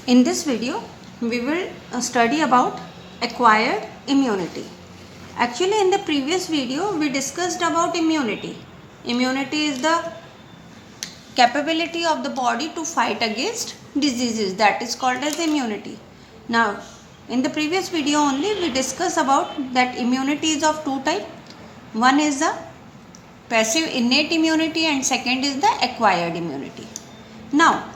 In this video, we will study about acquired immunity. Actually, in the previous video, we discussed about immunity. Immunity is the capability of the body to fight against diseases. That is called as immunity. Now, in the previous video only, we discussed about that immunity is of two types. One is the passive innate immunity and second is the acquired immunity. Now,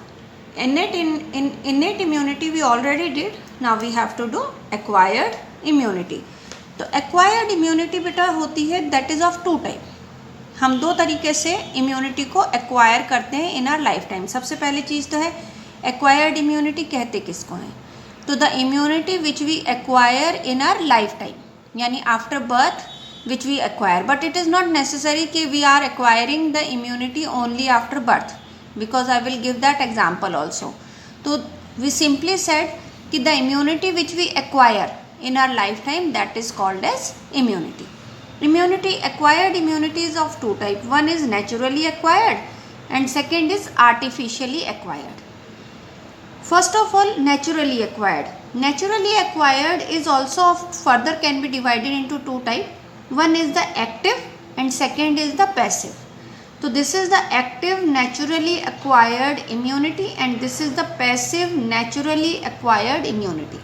innate immunity we already did. Now we have to do acquired immunity. तो acquired immunity बेटा होती है that is of two type. हम दो तरीके से immunity को acquire करते हैं इन आर लाइफ टाइम. सबसे पहली चीज़ तो है एक्वायर्ड इम्यूनिटी कहते किसको हैं. तो the immunity which we acquire in our life, यानी after birth which we acquire. But it is not necessary कि we are acquiring the immunity only after birth, because I will give that example also. So we simply said कि the immunity which we acquire in our lifetime, that is called as immunity. Acquired immunity is of two types. One is naturally acquired and second is artificially acquired. First of all, naturally acquired. Naturally acquired is also further can be divided into two types. One is the active and second is the passive. So this is the active naturally acquired immunity and this is the passive naturally acquired immunity.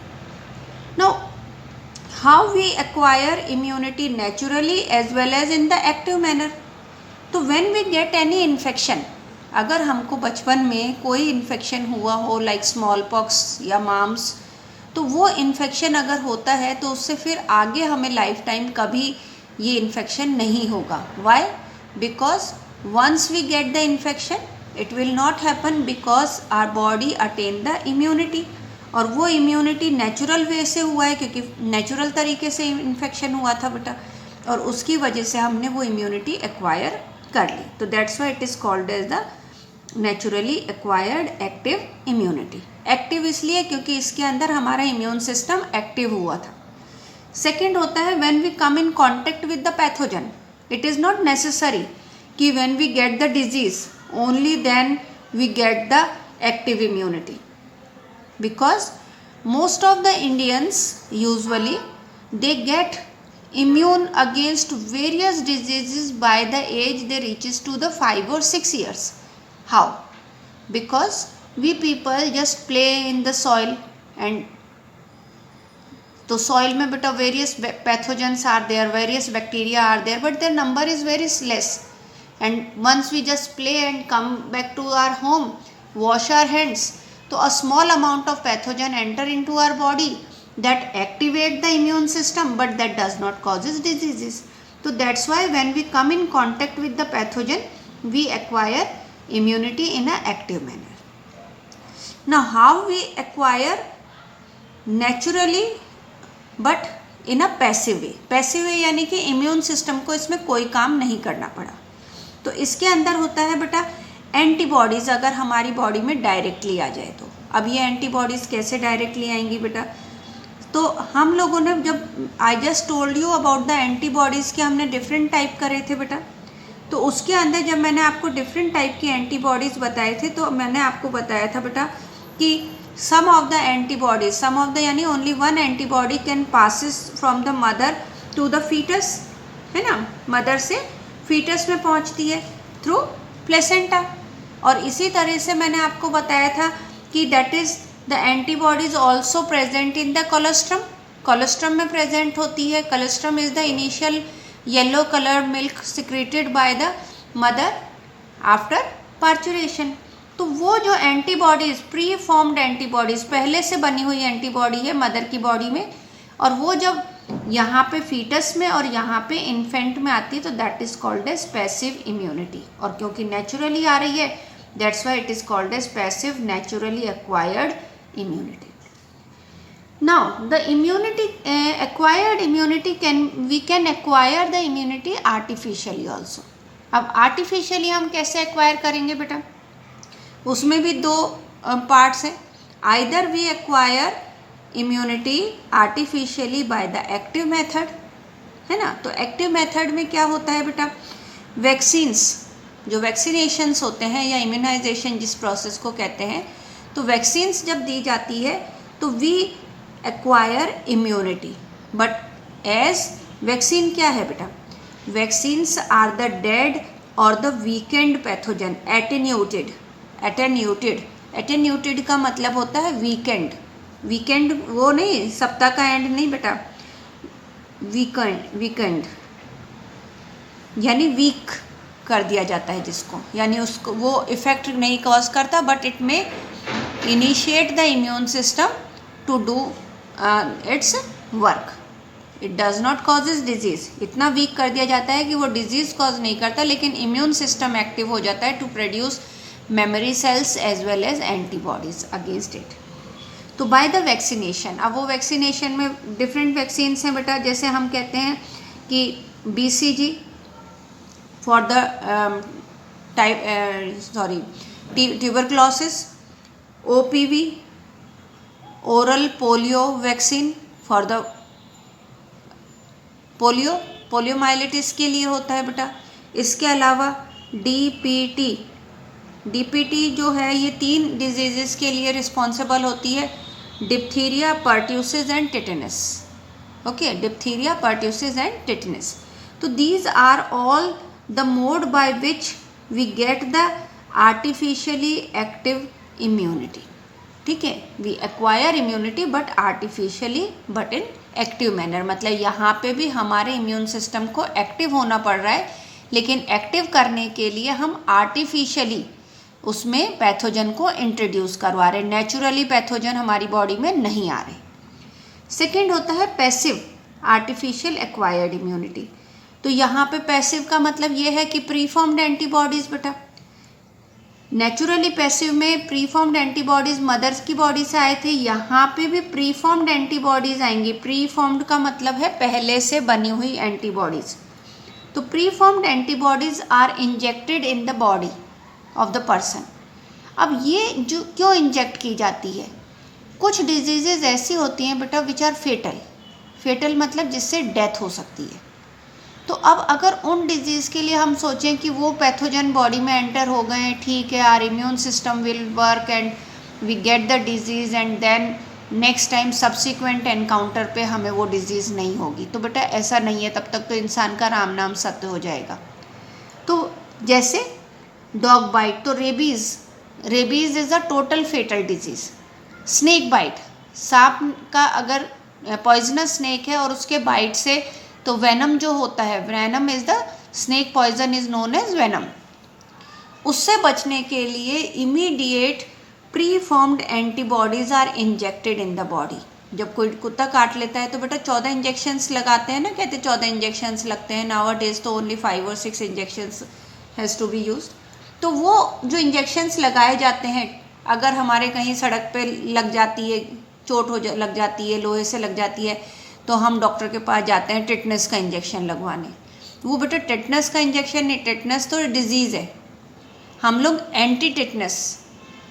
Now, how we acquire immunity naturally as well as in the active manner. तो when we get any infection, अगर हमको बचपन में कोई infection हुआ हो like small pox या mums, तो वो इन्फेक्शन अगर होता है तो उससे फिर आगे हमें लाइफ टाइम कभी ये इन्फेक्शन नहीं होगा. Why? Because once we get the infection it will not happen because our body attain the immunity. और वो इम्यूनिटी नेचुरल वे से हुआ है क्योंकि नेचुरल तरीके से इन्फेक्शन हुआ था बेटा, और उसकी वजह से हमने वो इम्यूनिटी एक्वायर कर ली. तो that's why it is called as the naturally acquired active immunity. Active इसलिए क्योंकि इसके अंदर हमारा इम्यून सिस्टम एक्टिव हुआ था. सेकेंड होता है when we come in contact with the pathogen. It is not necessary कि when we get the disease only then we get the active immunity, because most of the Indians usually they get immune against various diseases by the age they reaches to the 5 or 6 years. How? Because we people just play in the soil and तो soil में बेटा various pathogens are there, various bacteria are there, but their number is very less. And once we just play and come back to our home, wash our hands, so a small amount of pathogen enter into our body that activate the immune system, but that does not causes diseases. So that's why when we come in contact with the pathogen, we acquire immunity in an active manner. Now how we acquire naturally but in a passive way. Passive way यानी कि immune system को इसमें कोई काम नहीं करना पड़ा. तो इसके अंदर होता है बेटा एंटीबॉडीज़ अगर हमारी बॉडी में डायरेक्टली आ जाए तो. अब ये एंटीबॉडीज़ कैसे डायरेक्टली आएंगी बेटा? तो हम लोगों ने जब I just told you about the antibodies के हमने डिफरेंट टाइप करे थे बेटा, तो उसके अंदर जब मैंने आपको डिफरेंट टाइप की एंटीबॉडीज़ बताए थे तो मैंने आपको बताया था बेटा कि some of the antibodies, some of the यानी only one antibody can passes from the mother to the fetus, है ना, मदर से फीटस में पहुंचती है थ्रू प्लेसेंटा. और इसी तरह से मैंने आपको बताया था कि that is the antibodies also present in the colostrum. Colostrum में प्रेजेंट होती है. Colostrum is the initial yellow colour milk secreted by the mother after parturition. तो वो जो एंटीबॉडीज़ प्री फॉर्म्ड एंटीबॉडीज़ पहले से बनी हुई एंटीबॉडी है मदर की बॉडी में, और वो जब यहाँ पे फीटस में और यहाँ पे इन्फेंट में आती है तो that is called as passive immunity. और क्योंकि नेचुरली आ रही है that's why it is called as passive naturally acquired immunity. Now the immunity acquired immunity we can acquire the immunity artificially also. अब आर्टिफिशियली हम कैसे एक्वायर करेंगे बेटा? उसमें भी दो पार्ट्स हैं. Either we acquire immunity artificially by the active method, है ना. तो एक्टिव मेथड में क्या होता है बेटा? वैक्सीन्स, जो वैक्सीनेशंस होते हैं या इम्यूनाइजेशन जिस प्रोसेस को कहते हैं, तो वैक्सीन्स जब दी जाती है तो we acquire immunity, but as vaccine क्या है बेटा, वैक्सीन्स आर द डेड और the weakened pathogen attenuated. Attenuated का मतलब होता है वीकेंड, वीकेंड वो नहीं सप्ताह का एंड नहीं बेटा, वीकेंड यानी वीक कर दिया जाता है जिसको, यानी उसको वो इफेक्ट नहीं कॉज करता, बट इट में initiate the immune system to do its work. It does not causes disease, इतना वीक कर दिया जाता है कि वो डिजीज़ कॉज नहीं करता, लेकिन इम्यून सिस्टम एक्टिव हो जाता है to produce memory cells as well as antibodies against it. तो बाय द वैक्सीनेशन, अब वो वैक्सीनेशन में डिफरेंट वैक्सीन्स हैं बेटा, जैसे हम कहते हैं कि BCG for the tuberculosis, OPV oral polio vaccine for the poliomyelitis के लिए होता है बेटा। इसके अलावा DPT जो है ये 3 डिजीज़ के लिए रिस्पॉन्सिबल होती है, diphtheria, pertussis and tetanus. Okay, diphtheria, pertussis and tetanus. तो these are all the mode by which we get the artificially active immunity. ठीक है, we acquire immunity but artificially, but in active manner, मतलब यहाँ पे भी हमारे immune system को active होना पड़ रहा है, लेकिन एक्टिव करने के लिए हम आर्टिफिशियली उसमें पैथोजन को इंट्रोड्यूस करवा रहे, नेचुरली पैथोजन हमारी बॉडी में नहीं आ रहे। सेकेंड होता है पैसिव आर्टिफिशियल एक्वायर्ड इम्यूनिटी। तो यहाँ पे पैसिव का मतलब ये है कि प्रीफॉर्म्ड एंटीबॉडीज बेटा, नेचुरली पैसिव में प्रीफॉर्म्ड एंटीबॉडीज मदर्स की बॉडी से आए थे, यहाँ पे भी प्रीफॉर्म्ड एंटीबॉडीज आएंगी। प्रीफॉर्म्ड का मतलब है पहले से बनी हुई एंटीबॉडीज। तो preformed antibodies are injected in the body of the person. अब ये जो क्यों इंजेक्ट की जाती है, कुछ डिजीजेज ऐसी होती हैं बेटा विच आर फेटल मतलब जिससे डेथ हो सकती है। तो अब अगर उन डिजीज़ के लिए हम सोचें कि वो पैथोजन बॉडी में एंटर हो गए हैं, ठीक है, our immune system will work and we get the disease and then next time subsequent encounter पे हमें वो डिजीज़ नहीं होगी, तो बेटा ऐसा नहीं है, तब तक तो इंसान का राम नाम सत्य हो जाएगा। तो जैसे डॉग बाइट, तो rabies is a total fatal disease. Snake bite, सांप का अगर पॉइजनस स्नेक है और उसके बाइट से, तो वेनम जो होता है, venom is the snake poison is known as venom. उससे बचने के लिए immediate pre formed antibodies are injected in the body. जब कोई कुत्ता काट लेता है तो बेटा 14 इंजेक्शंस लगाते हैं ना, कहते 14 इंजेक्शंस लगते हैं। नाउ डेज तो ओनली 5 और 6 injections has to be used. तो वो जो इंजेक्शंस लगाए जाते हैं, अगर हमारे कहीं सड़क पे लग जाती है, चोट लग जाती है, लोहे से लग जाती है, तो हम डॉक्टर के पास जाते हैं टेटनस का इंजेक्शन लगवाने। वो बेटा टेटनस का इंजेक्शन नहीं, टेटनस तो डिजीज़ है। हम लोग एंटी टेटनस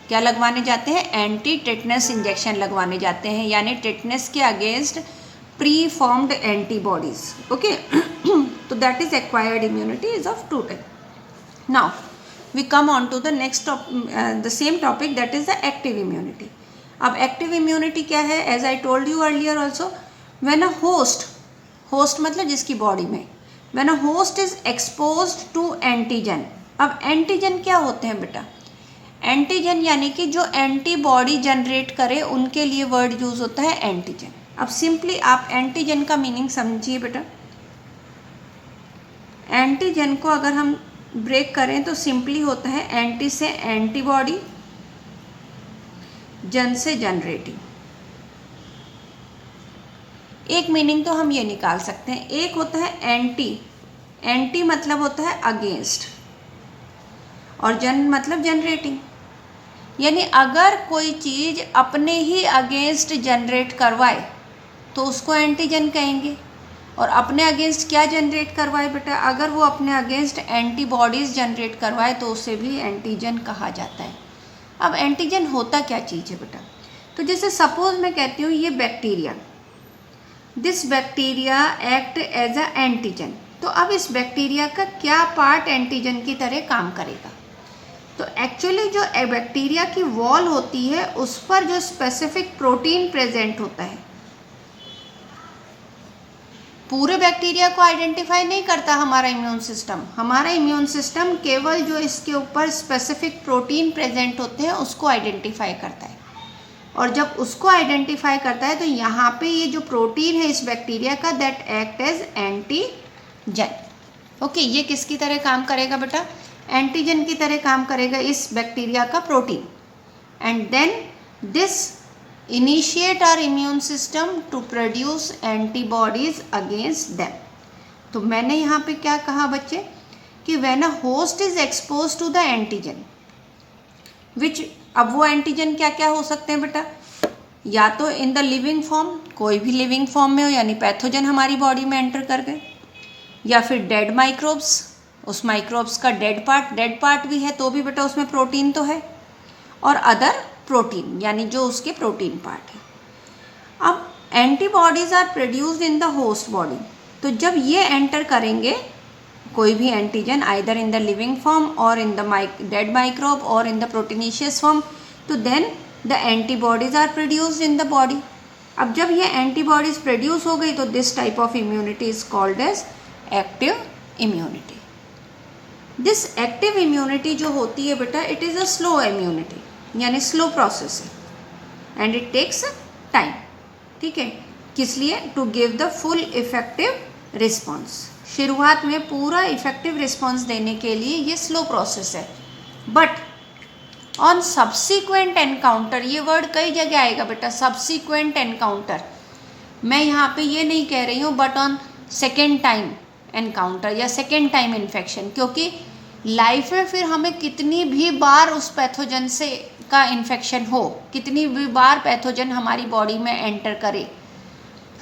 क्या लगवाने जाते हैं, एंटी टेटनस इंजेक्शन लगवाने जाते हैं, यानी टेटनस के against pre formed antibodies. Okay, तो that is acquired immunity is of 2 type. Now we come on to the next the same topic, that is the active immunity. अब active immunity क्या है, as I told you earlier also, when a host मतलब जिसकी body में, when a host is exposed to antigen। अब antigen क्या होते हैं बेटा, एंटीजन यानी कि जो एंटीबॉडी जनरेट करे, उनके लिए वर्ड यूज होता है एंटीजन। अब सिंपली आप एंटीजन का मीनिंग समझिए बेटा। एंटीजन को अगर हम ब्रेक करें तो सिंपली होता है एंटी से एंटीबॉडी, जन से जनरेटिंग। एक मीनिंग तो हम ये निकाल सकते हैं, एक होता है एंटी मतलब होता है अगेंस्ट, और जन मतलब जनरेटिंग। यानी अगर कोई चीज़ अपने ही अगेंस्ट जनरेट करवाए तो उसको एंटीजन कहेंगे, और अपने अगेंस्ट क्या जनरेट करवाए बेटा, अगर वो अपने अगेंस्ट एंटीबॉडीज़ जनरेट करवाए तो उसे भी एंटीजन कहा जाता है। अब एंटीजन होता क्या चीज़ है बेटा, तो जैसे सपोज मैं कहती हूँ ये bacteria, this bacteria act as a antigen. तो अब इस बैक्टीरिया का क्या पार्ट एंटीजन की तरह काम करेगा, तो एक्चुअली जो बैक्टीरिया की वॉल होती है उस पर जो स्पेसिफिक प्रोटीन प्रेजेंट होता है, पूरे बैक्टीरिया को आइडेंटिफाई नहीं करता हमारा इम्यून सिस्टम। हमारा इम्यून सिस्टम केवल जो इसके ऊपर स्पेसिफिक प्रोटीन प्रेजेंट होते हैं उसको आइडेंटिफाई करता है, और जब उसको आइडेंटिफाई करता है तो यहाँ पे ये जो प्रोटीन है इस बैक्टीरिया का, that act as antigen. Okay, ये किसकी तरह काम करेगा बेटा? एंटीजन की तरह काम करेगा इस बैक्टीरिया का protein. And then this initiate our immune system to produce antibodies against them. तो मैंने यहाँ पे क्या कहा बच्चे कि when a host is expose to the antigen which, अब वो एंटीजन क्या क्या हो सकते हैं बेटा? या तो इन द लिविंग फॉर्म, कोई भी लिविंग फॉर्म में हो, यानी पैथोजन हमारी बॉडी में एंटर कर गए, या फिर डेड माइक्रोब्स, उस माइक्रोब्स का डेड पार्ट भी है तो भी बेटा उसमें प्रोटीन तो है, और अदर प्रोटीन यानी जो उसके प्रोटीन पार्ट है। अब antibodies are produced in the host body, तो जब ये एंटर करेंगे कोई भी antigen either in the living form और इन द डेड माइक्रोब और इन द प्रोटीनिशियस फॉर्म, तो then the antibodies are produced in the body. अब जब ये एंटीबॉडीज प्रोड्यूस हो गई तो this type of immunity is called as active immunity. This active immunity जो होती है बेटा, it is a slow immunity, यानी स्लो प्रोसेस है, एंड इट टेक्स टाइम। ठीक है, किस लिए? To give the full effective response. शुरुआत में पूरा इफेक्टिव रिस्पॉन्स देने के लिए ये स्लो प्रोसेस है, बट ऑन सब्सिक्वेंट एनकाउंटर, ये वर्ड कई जगह आएगा बेटा, सब्सिक्वेंट एनकाउंटर। मैं यहाँ पे ये नहीं कह रही हूँ but on second time encounter या सेकेंड टाइम इन्फेक्शन, क्योंकि लाइफ में फिर हमें कितनी भी बार उस पैथोजन से का इन्फेक्शन हो, कितनी भी बार पैथोजन हमारी बॉडी में एंटर करे,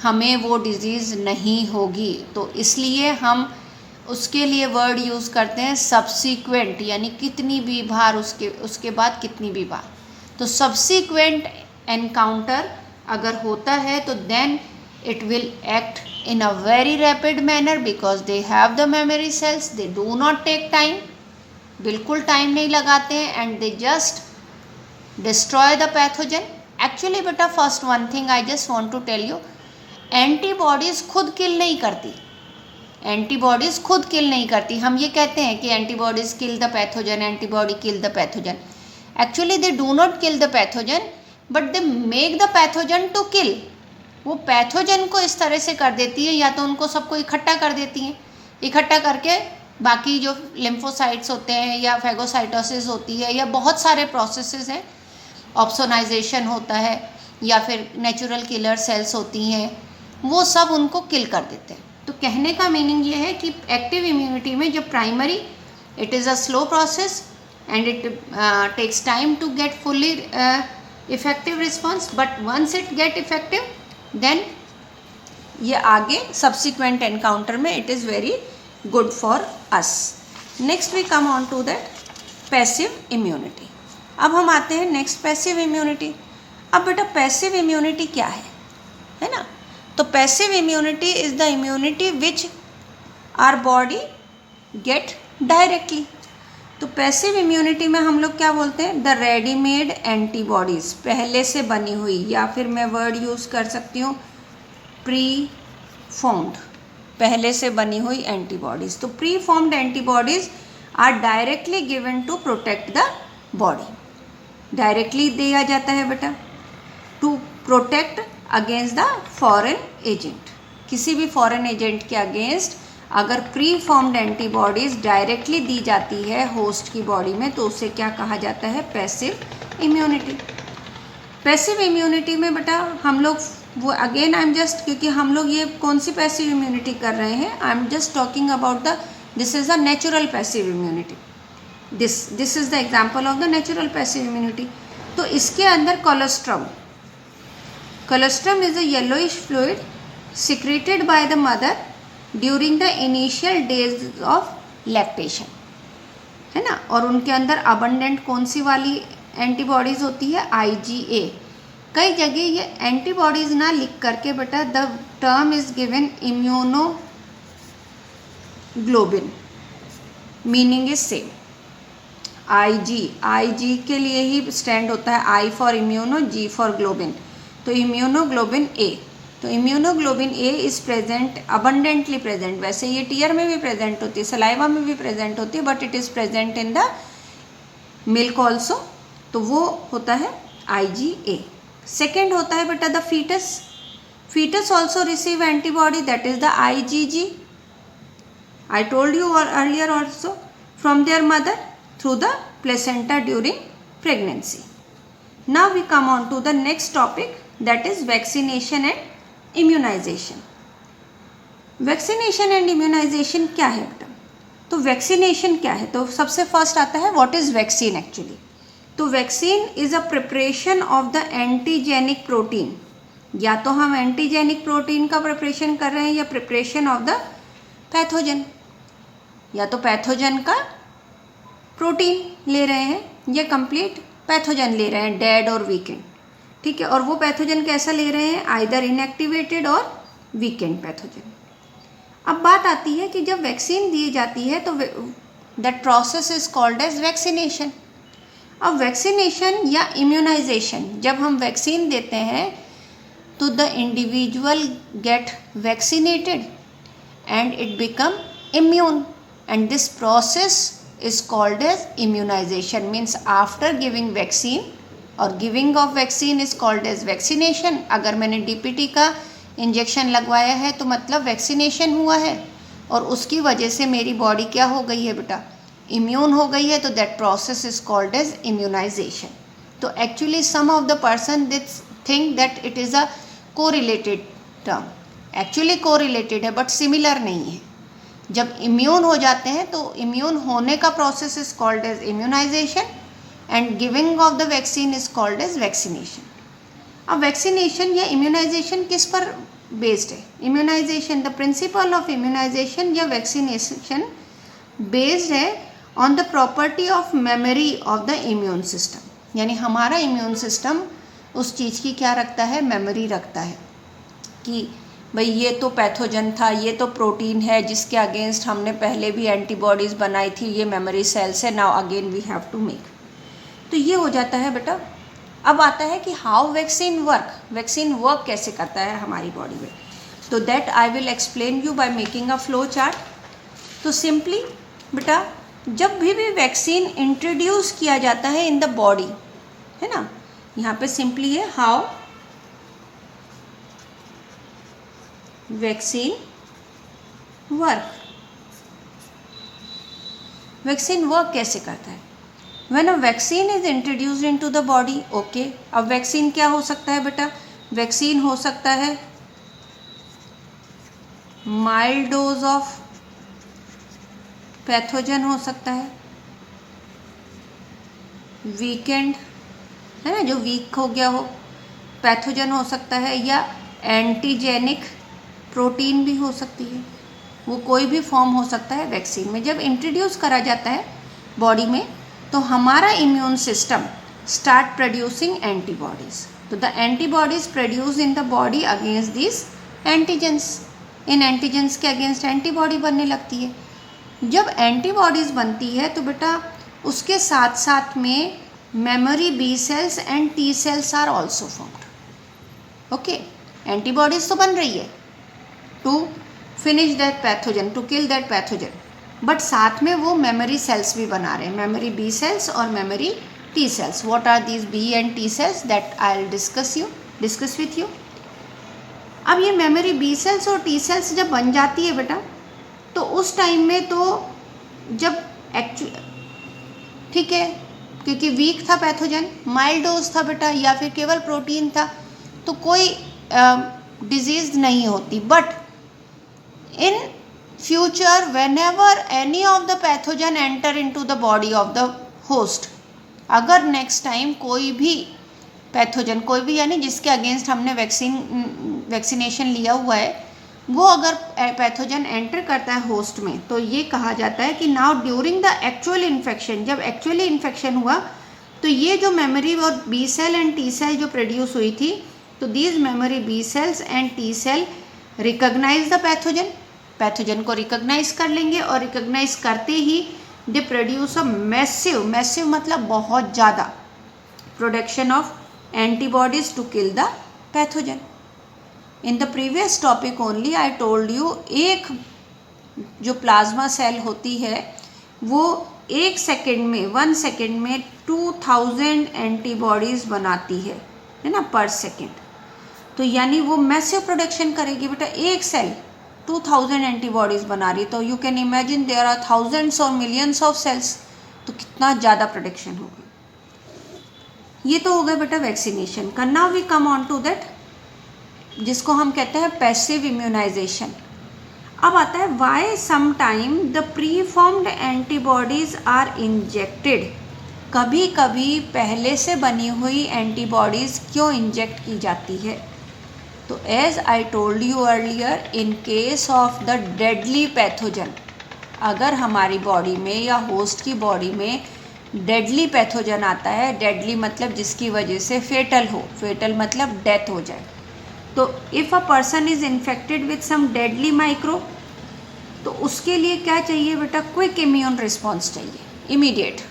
हमें वो डिजीज़ नहीं होगी। तो इसलिए हम उसके लिए वर्ड यूज़ करते हैं सब्सीक्वेंट, यानी कितनी भी बार, उसके बाद कितनी भी बार। तो सब्सीक्वेंट एनकाउंटर अगर होता है तो then it will act in a very rapid manner because they have the memory cells, they do not take time, बिल्कुल टाइम नहीं लगाते हैं, and they just destroy the pathogen. Actually बेटा first one thing I just want to tell you, antibodies खुद किल नहीं करती, antibodies खुद किल नहीं करती। हम ये कहते हैं कि antibodies kill the pathogen, antibody kill the pathogen. Actually they do not kill the pathogen but they make the pathogen to kill. वो पैथोजन को इस तरह से कर देती है, या तो उनको सबको इकट्ठा कर देती हैं, इकट्ठा करके बाकी जो लिम्फोसाइट्स होते हैं या फैगोसाइटोसिस होती है या बहुत सारे प्रोसेसेस हैं, ऑप्सोनाइजेशन होता है या फिर नेचुरल किलर सेल्स होती हैं, वो सब उनको किल कर देते हैं। तो कहने का मीनिंग ये है कि एक्टिव इम्यूनिटी में जो primary, it is a slow process and it takes time to get fully effective response, but once it get effective then ये आगे सब्सिक्वेंट एनकाउंटर में it is very good for us. Next we come on to that passive immunity. अब हम आते हैं next passive immunity. अब बेटा passive immunity क्या है ना? तो passive immunity is the immunity which our body get directly. तो पैसिव इम्यूनिटी में हम लोग क्या बोलते हैं? द रेडीमेड एंटीबॉडीज़, पहले से बनी हुई, या फिर मैं वर्ड यूज़ कर सकती हूँ प्री फॉर्म्ड, पहले से बनी हुई एंटीबॉडीज़। तो pre formed antibodies are directly given to protect the body. Directly दिया जाता है बेटा to protect against the foreign agent. किसी भी फॉरेन एजेंट के अगेंस्ट अगर प्री फॉर्म्ड एंटीबॉडीज़ डायरेक्टली दी जाती है होस्ट की बॉडी में तो उसे क्या कहा जाता है? Passive immunity. पैसिव इम्यूनिटी में बेटा हम लोग वो अगेन आई एम जस्ट, क्योंकि हम लोग ये कौन सी पैसिव इम्यूनिटी कर रहे हैं, I am just talking about the, this is the natural passive immunity. This is the example of the natural passive immunity. तो इसके अंदर colostrum is a yellowish fluid secreted by the mother during the initial days of lactation, है ना। और उनके अंदर abundant कौन सी वाली एंटीबॉडीज़ होती है? IgA। कई जगह ये एंटीबॉडीज़ ना लिख करके बेटा the term is given immunoglobulin, meaning is same. IG के लिए ही स्टैंड होता है, I for immuno, G for globin. तो इम्यूनोग्लोबिन A, तो immunoglobulin A is present, abundantly present. वैसे ये टीयर में भी प्रेजेंट होती है, सलाइवा में भी प्रेजेंट होती है, but it is present in the milk also. तो वो होता है IgA। सेकेंड होता है बेटा the fetus also receive antibody, that is the IgG। I told you earlier also, from their mother through the placenta during pregnancy. Now we come on to the next topic, that is vaccination and immunization. Vaccination and immunization क्या है बेटा? तो vaccination क्या है? तो सबसे first आता है व्हाट इज वैक्सीन एक्चुअली। तो vaccine is a preparation of the antigenic protein. या तो हम एंटीजेनिक प्रोटीन का प्रिपरेशन कर रहे हैं या प्रिपरेशन ऑफ द पैथोजन, या तो पैथोजन का प्रोटीन ले रहे हैं या कंप्लीट पैथोजन ले रहे हैं, डेड और वीकेंड। ठीक है, और वो पैथोजन कैसा ले रहे हैं? आइदर इनएक्टिवेटेड और वीकेंड पैथोजन। अब बात आती है कि जब वैक्सीन दी जाती है तो that process is called as vaccination. अब वैक्सीनेशन या इम्यूनाइजेशन, जब हम वैक्सीन देते हैं तो the individual get vaccinated and it become immune, and this process is called as immunization, means after giving vaccine or giving of vaccine is called as vaccination। अगर मैंने DPT का injection लगवाया है तो मतलब वैक्सीनेशन हुआ है, और उसकी वजह से मेरी बॉडी क्या हो गई है बेटा? इम्यून हो गई है, तो that process is called as immunization. तो actually some of the person this think that it is a correlated term, actually correlated है बट सिमिलर नहीं है। जब इम्यून हो जाते हैं तो इम्यून होने का process is called as immunization and giving of the vaccine is called as vaccination. अब वैक्सीनेशन या इम्यूनाइजेशन किस पर बेस्ड है? Immunization, the principle of immunization या वैक्सीनेशन बेस्ड है on the property of memory of the immune system. यानी हमारा immune system उस चीज़ की क्या रखता है? मेमोरी रखता है कि भाई ये तो पैथोजन था, ये तो प्रोटीन है जिसके अगेंस्ट हमने पहले भी एंटीबॉडीज़ बनाई थी, ये मेमोरी सेल्स है, now again we have to make. तो ये हो जाता है बेटा। अब आता है कि हाउ वैक्सीन वर्क कैसे करता है हमारी बॉडी में। तो that I will explain you by making a flow chart. तो सिंपली बेटा, जब भी वैक्सीन इंट्रोड्यूस किया जाता है इन द बॉडी, है ना, यहाँ पे सिंपली है हाउ वैक्सीन वर्क कैसे करता है? When a vaccine is introduced into the body, okay. अब वैक्सीन क्या हो सकता है बेटा? वैक्सीन हो सकता है माइल्ड डोज ऑफ पैथोजन, हो सकता है वीकेंड, है ना, जो वीक हो गया हो, पैथोजन हो सकता है, या एंटीजेनिक प्रोटीन भी हो सकती है। वो कोई भी फॉर्म हो सकता है वैक्सीन में। जब इंट्रोड्यूस करा जाता है बॉडी में तो हमारा immune system start producing antibodies. तो the antibodies produce in the body against this antigens. इन एंटीजेंस के अगेंस्ट एंटीबॉडी बनने लगती है। जब एंटीबॉडीज़ बनती है तो बेटा उसके साथ साथ में memory B cells and T cells are also formed. Okay, antibodies तो बन रही है to finish that pathogen, to kill that pathogen, but साथ में वो मेमोरी सेल्स भी बना रहे हैं, मेमोरी बी सेल्स और memory T cells. What are these B and T cells? That I will discuss with you. अब ये मेमोरी बी सेल्स और टी सेल्स जब बन जाती है बेटा, तो उस टाइम में तो जब ठीक है, क्योंकि वीक था पैथोजन, माइल्ड डोज था बेटा, या फिर केवल प्रोटीन था, तो कोई डिजीज नहीं होती। But in future whenever any of the pathogen enter into the body of the host, अगर नेक्स्ट टाइम कोई भी पैथोजन, कोई भी यानी जिसके अगेंस्ट हमने वैक्सीनेशन लिया हुआ है, वो अगर पैथोजन एंटर करता है होस्ट में, तो ये कहा जाता है कि now during the actual infection, जब एक्चुअली इन्फेक्शन हुआ तो ये जो मेमोरी और B cell and T cell जो प्रोड्यूस हुई थी, तो these memory B cells and T cell recognise the pathogen को रिकॉग्नाइज कर लेंगे, और रिकॉग्नाइज करते ही दे प्रोड्यूस अ मैसिव मतलब बहुत ज़्यादा production of antibodies to kill the pathogen. In the previous topic only I told you, एक जो प्लाज्मा सेल होती है वो 1 सेकेंड में 2000 एंटीबॉडीज़ बनाती है ना, पर सेकेंड। तो यानी वो मैसिव प्रोडक्शन करेगी बेटा, एक सेल 2000 एंटीबॉडीज़ बना रही, तो you can imagine there are thousands और मिलियंस ऑफ सेल्स, तो कितना ज़्यादा प्रोडक्शन होगा। ये तो हो गया बेटा वैक्सीनेशन का। Now we come on to that, जिसको हम कहते हैं पैसिव इम्यूनाइजेशन। अब आता है why sometime the pre formed antibodies are injected, कभी कभी पहले से बनी हुई एंटीबॉडीज़ क्यों इंजेक्ट की जाती है। तो as I told you earlier, in case of the deadly pathogen, अगर हमारी बॉडी में या होस्ट की बॉडी में डेडली पैथोजन आता है, डेडली मतलब जिसकी वजह से फेटल हो, फेटल मतलब डेथ हो जाए, तो if a person is infected with some deadly micro, तो उसके लिए क्या चाहिए बेटा, क्विक इम्यून रिस्पॉन्स चाहिए, इमीडिएट।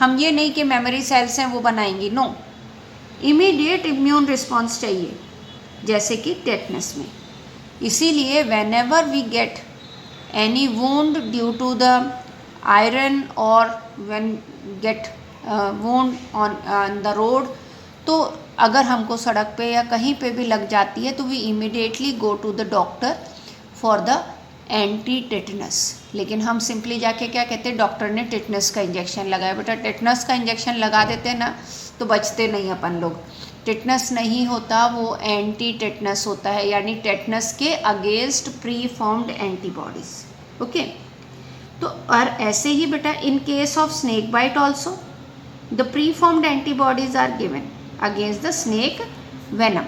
हम ये नहीं कि मेमोरी सेल्स हैं वो बनाएंगी, नो, इमीडिएट इम्यून रिस्पॉन्स चाहिए, जैसे कि टेटनस में। इसीलिए whenever we get any wound due to the iron और when get wound on the road, तो अगर हमको सड़क पे या कहीं पे भी लग जाती है तो we immediately go to the doctor for the anti tetanus. लेकिन हम सिंपली जाके क्या कहते हैं, डॉक्टर ने टेटनस का इंजेक्शन लगाया। बेटा टेटनस का इंजेक्शन लगा देते हैं ना तो बचते नहीं अपन लोग। टेटनस नहीं होता, वो एंटी टेटनस होता है, यानी टेटनस के against pre formed antibodies. Okay, तो और ऐसे ही बेटा in case of snake bite also the pre formed antibodies are given against the snake venom.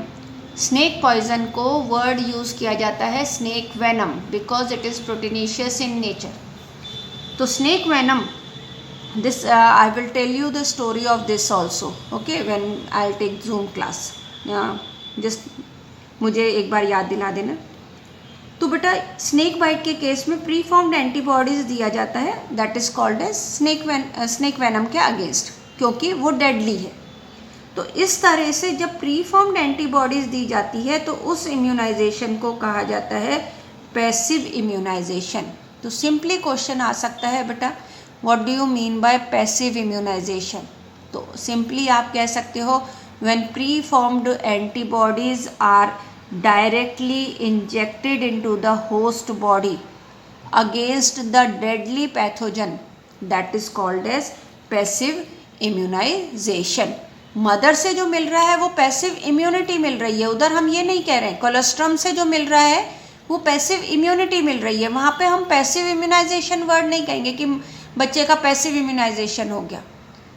Snake poison को वर्ड यूज़ किया जाता है snake venom because it is proteinaceous in nature. तो snake venom, this I will tell you the story of this also, okay, when I'll take Zoom class, just मुझे एक बार याद दिला देना। तो बेटा स्नेक बाइट के केस में प्री फॉर्म्ड एंटीबॉडीज़ दिया जाता है, that is called as snake venom के अगेंस्ट, क्योंकि वो डेडली है। तो इस तरह से जब प्री फॉर्म्ड एंटीबॉडीज़ दी जाती है तो उस इम्यूनाइजेशन को कहा जाता है पैसिव इम्यूनाइजेशन। तो सिंपली क्वेश्चन आ सकता है बेटा, what do you mean by passive immunization. तो सिंपली आप कह सकते हो when pre formed antibodies are directly injected into the host body against the deadly pathogen, that is called as passive immunization. Mother से जो मिल रहा है वो पैसिव इम्यूनिटी मिल रही है, उधर हम ये नहीं कह रहे हैं। कोलोस्ट्रम से जो मिल रहा है वो पैसिव इम्यूनिटी मिल रही है, वहाँ पे हम पैसिव इम्यूनाइजेशन वर्ड नहीं कहेंगे कि बच्चे का पैसिव इम्यूनाइजेशन हो गया,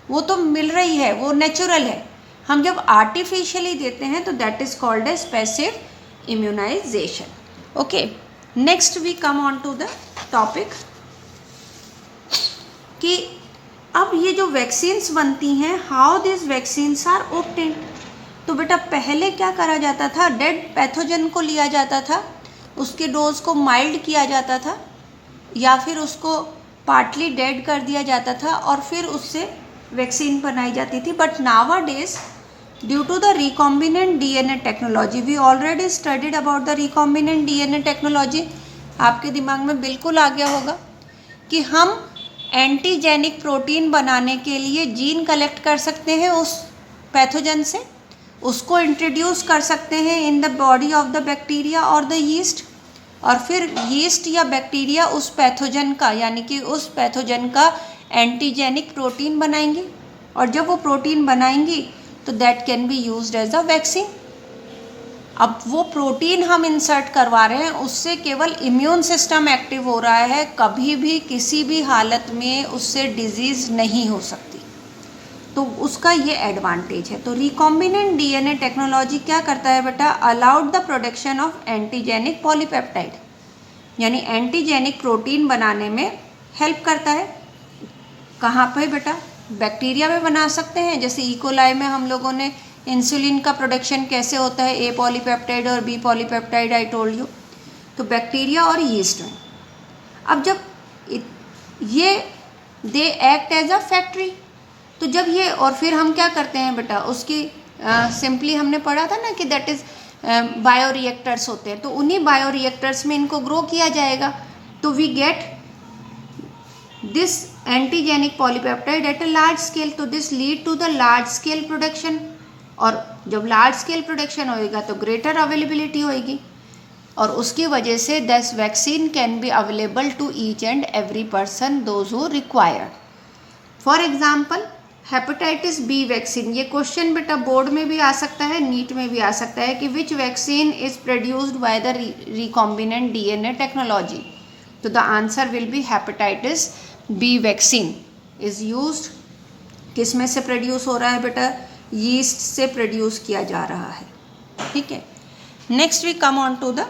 वो तो मिल रही है, वो नेचुरल है। हम जब आर्टिफिशियली देते हैं तो that is called as passive immunization. Okay, next we come on to the topic कि अब ये जो वैक्सीन्स बनती हैं, how this vaccines are obtained. तो बेटा पहले क्या करा जाता था, डेड पैथोजन को लिया जाता था, उसके डोज को माइल्ड किया जाता था या फिर उसको पार्टली डेड कर दिया जाता था और फिर उससे वैक्सीन बनाई जाती थी। But nowadays due to the recombinant DNA technology, we already studied about the recombinant DNA technology, आपके दिमाग में बिल्कुल आ गया होगा कि हम एंटीजेनिक प्रोटीन बनाने के लिए जीन कलेक्ट कर सकते हैं उस पैथोजन से, उसको इंट्रोड्यूस कर सकते हैं इन the body of the bacteria और द यीस्ट, और फिर यीस्ट या बैक्टीरिया उस पैथोजन का यानी कि उस पैथोजन का एंटीजेनिक प्रोटीन बनाएंगी, और जब वो प्रोटीन बनाएंगी तो that can be used as a vaccine. अब वो प्रोटीन हम इंसर्ट करवा रहे हैं, उससे केवल इम्यून सिस्टम एक्टिव हो रहा है, कभी भी किसी भी हालत में उससे डिजीज़ नहीं हो सकती, तो उसका ये एडवांटेज है। तो रिकॉम्बिनेंट डीएनए टेक्नोलॉजी क्या करता है बेटा, allowed the production of antigenic polypeptide, यानी एंटीजेनिक प्रोटीन बनाने में हेल्प करता है। कहाँ पे बेटा, बैक्टीरिया में बना सकते हैं, जैसे इकोलाई में हम लोगों ने इंसुलिन का प्रोडक्शन कैसे होता है, ए पॉलीपेप्टाइड और B polypeptide, I told you. तो बैक्टीरिया और यीस्ट में अब जब ये they act as a factory. तो जब ये, और फिर हम क्या करते हैं बेटा, उसकी सिंपली हमने पढ़ा था ना कि दैट इज़ बायोरिएक्टर्स होते हैं, तो उन्हीं बायोरिएक्टर्स में इनको ग्रो किया जाएगा। तो we get this antigenic polypeptide at a large scale, तो this lead to the large scale production, और जब लार्ज स्केल प्रोडक्शन होएगा तो ग्रेटर अवेलेबिलिटी होएगी, और उसकी वजह से this vaccine can be available to each and every person those who required. For example hepatitis B vaccine, ये क्वेश्चन बेटा बोर्ड में भी आ सकता है, नीट में भी आ सकता है कि which vaccine is produced by the recombinant DNA technology. तो the answer will be hepatitis B vaccine is used, किस में से प्रोड्यूस हो रहा है बेटा, यीस्ट से प्रोड्यूस किया जा रहा है, ठीक है। Next we come on to the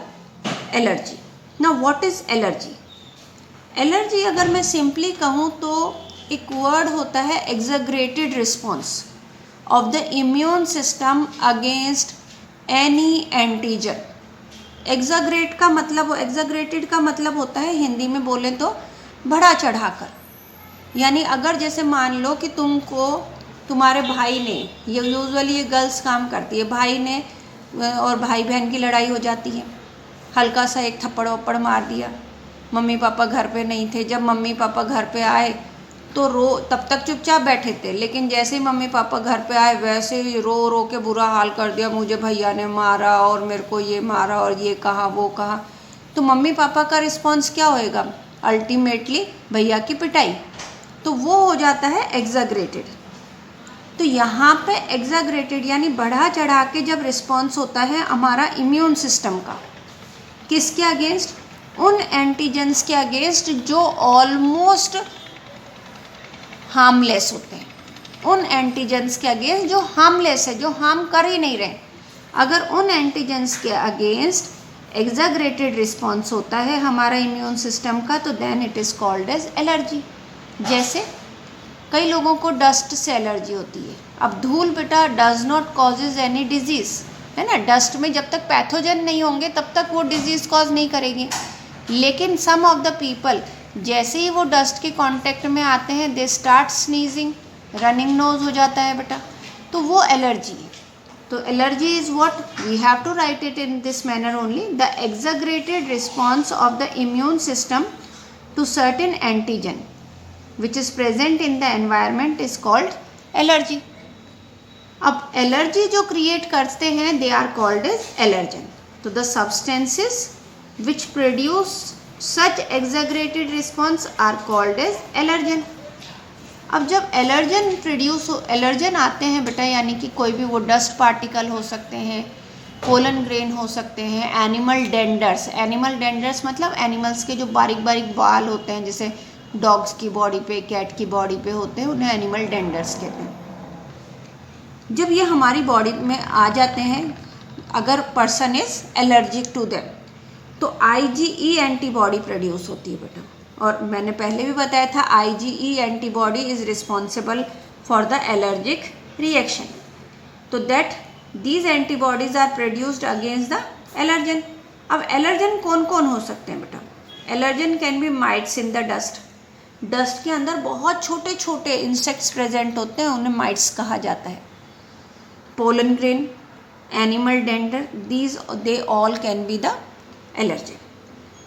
allergy. Now what is allergy? Allergy अगर मैं सिंपली कहूँ तो एक वर्ड होता है exaggerated response of the immune system against any antigen. Exaggerate का मतलब, एग्जैगरेटेड का मतलब होता है हिंदी में बोले तो बढ़ा चढ़ाकर, यानी अगर जैसे मान लो कि तुमको तुम्हारे भाई ने, ये यूजुअली ये गर्ल्स काम करती है, भाई ने और भाई बहन की लड़ाई हो जाती है, हल्का सा एक थप्पड़ वप्पड़ मार दिया, मम्मी पापा घर पे नहीं थे, जब मम्मी पापा घर पे आए तो तब तक चुपचाप बैठे थे, लेकिन जैसे ही मम्मी पापा घर पे आए वैसे ही रो रो के बुरा हाल कर दिया, मुझे भैया ने मारा और मेरे को ये मारा और ये कहा वो कहा। तो मम्मी पापा का रिस्पॉन्स क्या होएगा? अल्टीमेटली भैया की पिटाई। तो वो हो जाता है एग्जैगरेटेड। तो यहाँ पे एग्जैगरेटेड यानी बढ़ा चढ़ा के जब रिस्पॉन्स होता है हमारा इम्यून सिस्टम का, किसके अगेंस्ट? उन एंटीजेंस के अगेंस्ट जो ऑलमोस्ट हार्मलेस होते हैं, उन एंटीजेंस के अगेंस्ट जो हार्मलेस है, जो हार्म कर ही नहीं रहे। अगर उन एंटीजेंस के अगेंस्ट एग्जैगरेटेड रिस्पॉन्स होता है हमारा इम्यून सिस्टम का, तो then it is called as allergy. जैसे कई लोगों को डस्ट से एलर्जी होती है। अब धूल बेटा does not causes any disease, है ना, डस्ट में जब तक पैथोजन नहीं होंगे तब तक वो डिजीज़ कॉज नहीं करेगी। लेकिन सम ऑफ द पीपल जैसे ही वो डस्ट के कांटेक्ट में आते हैं they start sneezing, running nose हो जाता है बेटा, तो वो एलर्जी है। तो allergy is what we have to write it in this manner only, the exaggerated response of the immune system to certain antigen which is present in the environment is called allergy. अब allergy जो create करते हैं they are called as allergen. तो the substances which produce such exaggerated response are called as allergen. अब जब allergen आते हैं बेटा, यानी कि कोई भी वो डस्ट पार्टिकल हो सकते हैं, पोलन ग्रेन हो सकते हैं, एनिमल डेंडर्स मतलब एनिमल्स के जो बारीक बारीक बाल होते हैं, जैसे डॉग्स की बॉडी पे, कैट की बॉडी पे होते हैं, उन्हें एनिमल डेंडर्स कहते हैं। जब ये हमारी बॉडी में आ जाते हैं, अगर person is allergic to them, तो IgE एंटीबॉडी प्रोड्यूस होती है बेटा। और मैंने पहले भी बताया था IgE antibody is responsible for the allergic reaction. तो that these antibodies are produced against the allergen. अब एलर्जन कौन कौन हो सकते हैं बेटा? Allergen can be mites in the dust के अंदर बहुत छोटे छोटे इंसेक्ट्स प्रेजेंट होते हैं, उन्हें माइट्स कहा जाता है। Pollen grain, animal dander, these they all can be the allergy.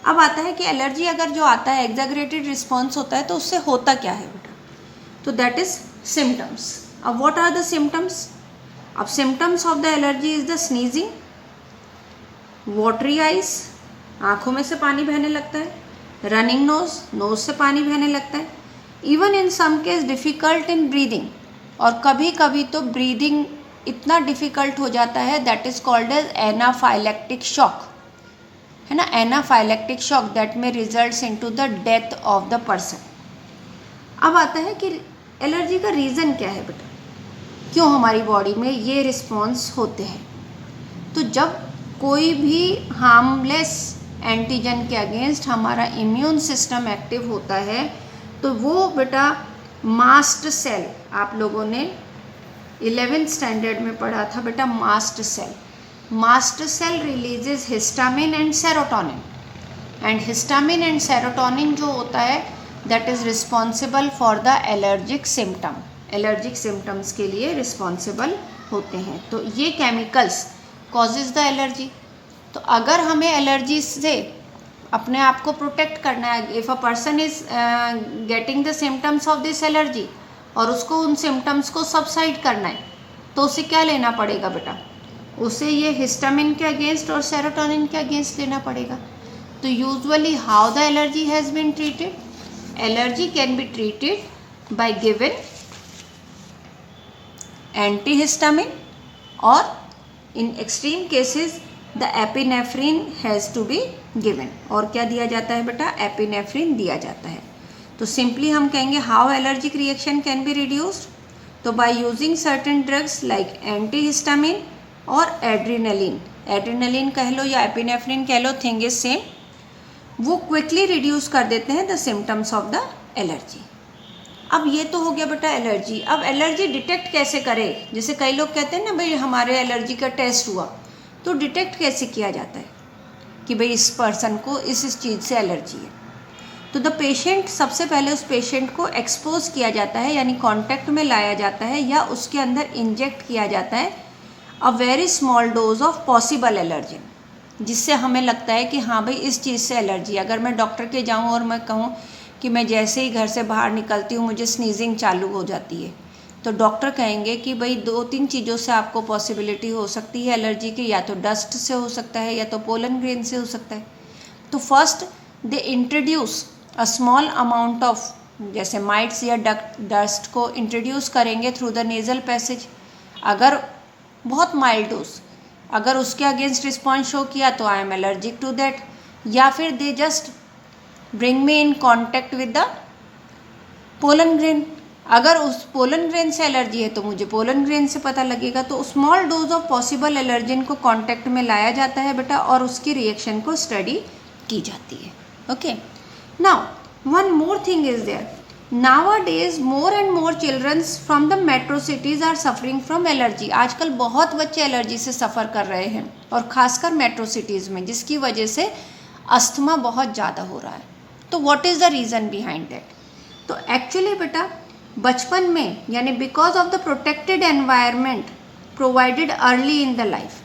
अब आता है कि एलर्जी अगर जो आता है एग्जैगरेटेड रिस्पॉन्स होता है तो उससे होता क्या है बेटा? तो दैट इज सिम्टम्स। अब व्हाट आर द सिम्टम्स? अब symptoms of the allergy is the sneezing, watery eyes, आँखों में से पानी बहने लगता है, रनिंग नोज से पानी बहने लगता है, even in some case difficult in breathing, और कभी कभी तो ब्रीदिंग इतना डिफ़िकल्ट हो जाता है that is called as anaphylactic shock, है ना, एनाफाइलेक्टिक शॉक दैट में results into the death of the person. अब आता है कि एलर्जी का रीज़न क्या है बेटा, क्यों हमारी बॉडी में ये रिस्पॉन्स होते हैं? तो जब कोई भी हार्मलेस एंटीजन के अगेंस्ट हमारा इम्यून सिस्टम एक्टिव होता है, तो वो बेटा मास्ट सेल, आप लोगों ने 11th स्टैंडर्ड में पढ़ा था बेटा, mast cell releases histamine and serotonin, and histamine and serotonin जो होता है that is responsible for the allergic symptom, allergic symptoms के लिए रिस्पॉन्सिबल होते हैं। तो ये केमिकल्स कॉजेज द एलर्जी। तो अगर हमें एलर्जी से अपने आप को प्रोटेक्ट करना है, if a person is getting the symptoms of this allergy और उसको उन सिम्टम्स को सबसाइड करना है, तो उसे क्या लेना पड़ेगा बेटा? उसे ये हिस्टामिन के अगेंस्ट और सेरोटोनिन के अगेंस्ट लेना पड़ेगा। तो usually how the allergy has been treated? Allergy can be treated by given antihistamine और in extreme cases the epinephrine has to be given. और क्या दिया जाता है बेटा? एपिनेफ्रिन दिया जाता है। तो सिंपली हम कहेंगे how allergic reaction can be reduced? तो by using certain drugs like antihistamine और एड्रेनलिन, एड्रेनलिन कह लो या एपिनेफ्रिन कह लो, थिंग इज सेम, वो क्विकली रिड्यूस कर देते हैं the symptoms of the allergy. अब ये तो हो गया बेटा एलर्जी। अब एलर्जी डिटेक्ट कैसे करें? जैसे कई लोग कहते हैं ना भाई हमारे एलर्जी का टेस्ट हुआ, तो डिटेक्ट कैसे किया जाता है कि भाई इस पर्सन को इस चीज़ से एलर्जी है? तो द पेशेंट, सबसे पहले उस पेशेंट को एक्सपोज किया जाता है, यानी कांटेक्ट में लाया जाता है या उसके अंदर इंजेक्ट किया जाता है a very small dose of possible allergen, जिससे हमें लगता है कि हाँ भाई इस चीज़ से एलर्जी। अगर मैं डॉक्टर के जाऊँ और मैं कहूँ कि मैं जैसे ही घर से बाहर निकलती हूँ मुझे स्नीजिंग चालू हो जाती है, तो डॉक्टर कहेंगे कि भाई 2-3 चीज़ों से आपको पॉसिबिलिटी हो सकती है एलर्जी की, या तो डस्ट से हो सकता है या तो पोलन ग्रेन से हो सकता है। तो first they introduce a small amount of, जैसे माइट्स या डस्ट को इंट्रोड्यूस करेंगे थ्रू द नेज़ल पैसेज। अगर बहुत माइल्ड डोज, अगर उसके अगेंस्ट रिस्पॉन्स शो किया तो I am allergic to that, या फिर they just bring me in contact with the pollen grain. अगर उस पोलन ग्रेन से एलर्जी है तो मुझे पोलन ग्रेन से पता लगेगा। तो small dose of possible allergen को कॉन्टेक्ट में लाया जाता है बेटा और उसकी रिएक्शन को स्टडी की जाती है। Okay, now one more thing is there, Nowadays more and more children from the metro cities are suffering from allergy। आजकल बहुत बच्चे एलर्जी से सफ़र कर रहे हैं और ख़ासकर मेट्रो सिटीज़ में, जिसकी वजह से अस्थमा बहुत ज़्यादा हो रहा है। तो what is the reason behind that? तो एक्चुअली बेटा बचपन में, यानी because of the protected environment provided early in the life,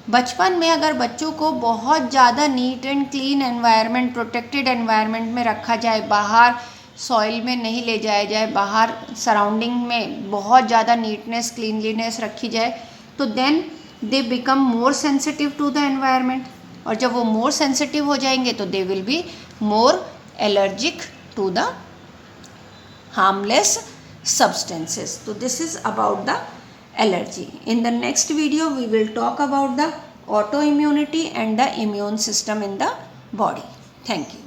बचपन में अगर बच्चों को बहुत ज़्यादा neat and clean environment, protected environment में रखा जाए, बाहर सॉइल में नहीं ले जाया जाए, बाहर सराउंडिंग में बहुत ज़्यादा नीटनेस क्लीनलीनेस रखी जाए, तो then they become more sensitive to the environment. और जब वो मोर सेंसिटिव हो जाएंगे तो they will be more allergic to the harmless substances. So this is about the allergy. In the next video we will talk about the autoimmunity and the immune system in the body. Thank you.